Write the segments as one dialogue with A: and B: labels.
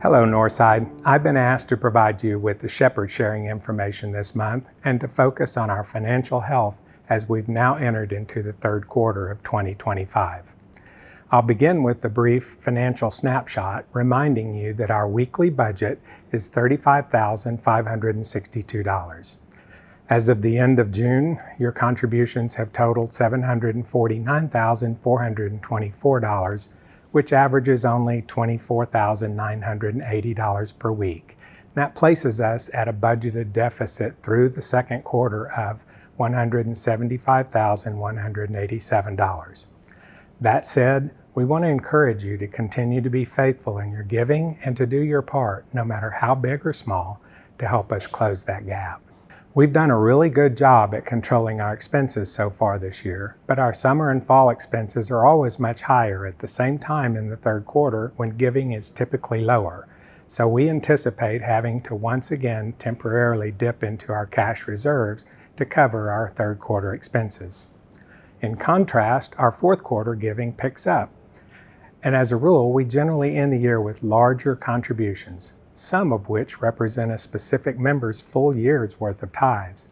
A: Hello, Northside. I've been asked to provide you with the shepherd sharing information this month and to focus on our financial health as we've now entered into the third quarter of 2025. I'll begin with the brief financial snapshot, reminding you that our weekly budget is $35,562. As of the end of June, your contributions have totaled $749,424, which averages only $24,980 per week. That places us at a budgeted deficit through the second quarter of $175,187. That said, we want to encourage you to continue to be faithful in your giving and to do your part, no matter how big or small, to help us close that gap. We've done a really good job at controlling our expenses so far this year, but our summer and fall expenses are always much higher at the same time in the third quarter when giving is typically lower. So we anticipate having to once again temporarily dip into our cash reserves to cover our third quarter expenses. In contrast, our fourth quarter giving picks up. And as a rule, we generally end the year with larger contributions, some of which represent a specific member's full year's worth of tithes.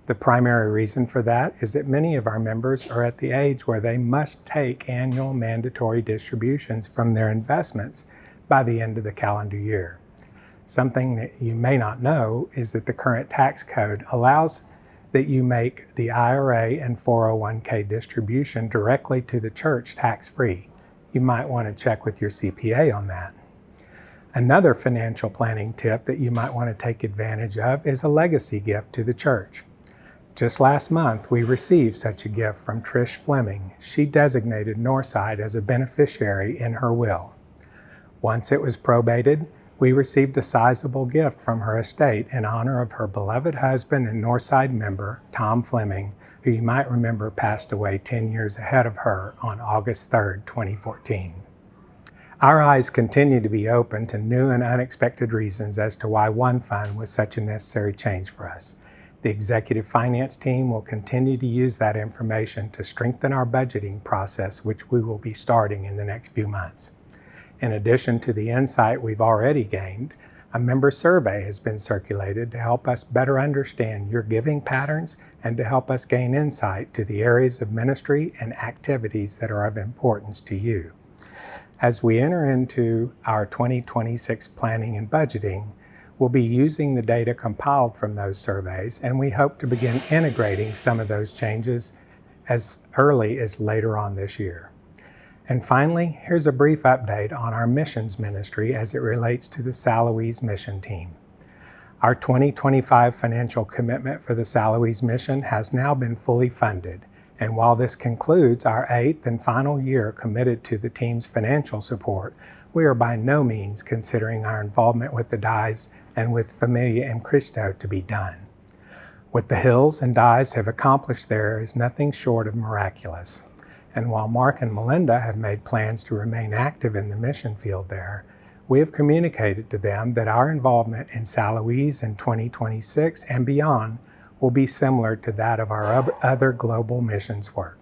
A: The primary reason for that is that many of our members are at the age where they must take annual mandatory distributions from their investments by the end of the calendar year. Something that you may not know is that the current tax code allows that you make the IRA and 401k distribution directly to the church tax-free. You might want to check with your CPA on that. Another financial planning tip that you might want to take advantage of is a legacy gift to the church. Just last month, we received such a gift from Trish Fleming. She designated Northside as a beneficiary in her will. Once it was probated, we received a sizable gift from her estate in honor of her beloved husband and Northside member, Tom Fleming, who you might remember passed away 10 years ahead of her on August 3rd, 2014. Our eyes continue to be open to new and unexpected reasons as to why one fund was such a necessary change for us. The executive finance team will continue to use that information to strengthen our budgeting process, which we will be starting in the next few months. In addition to the insight we've already gained, a member survey has been circulated to help us better understand your giving patterns and to help us gain insight to the areas of ministry and activities that are of importance to you. As we enter into our 2026 planning and budgeting, we'll be using the data compiled from those surveys, and we hope to begin integrating some of those changes as early as later on this year. And finally, here's a brief update on our missions ministry as it relates to the Saloise mission team. Our 2025 financial commitment for the Saloise mission has now been fully funded. And while this concludes our 8th and final year committed to the team's financial support, we are by no means considering our involvement with the Dyes and with Familia in Cristo to be done. What the Hills and Dyes have accomplished there is nothing short of miraculous. And while Mark and Melinda have made plans to remain active in the mission field there, we have communicated to them that our involvement in Saloise in 2026 and beyond will be similar to that of our other global missions work.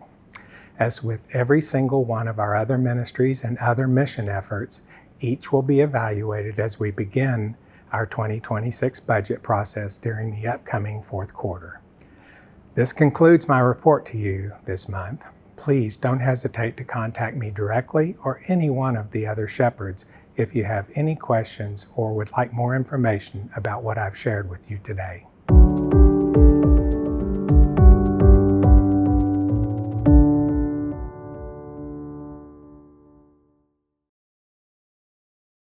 A: As with every single one of our other ministries and other mission efforts, each will be evaluated as we begin our 2026 budget process during the upcoming fourth quarter. This concludes my report to you this month. Please don't hesitate to contact me directly or any one of the other shepherds if you have any questions or would like more information about what I've shared with you today.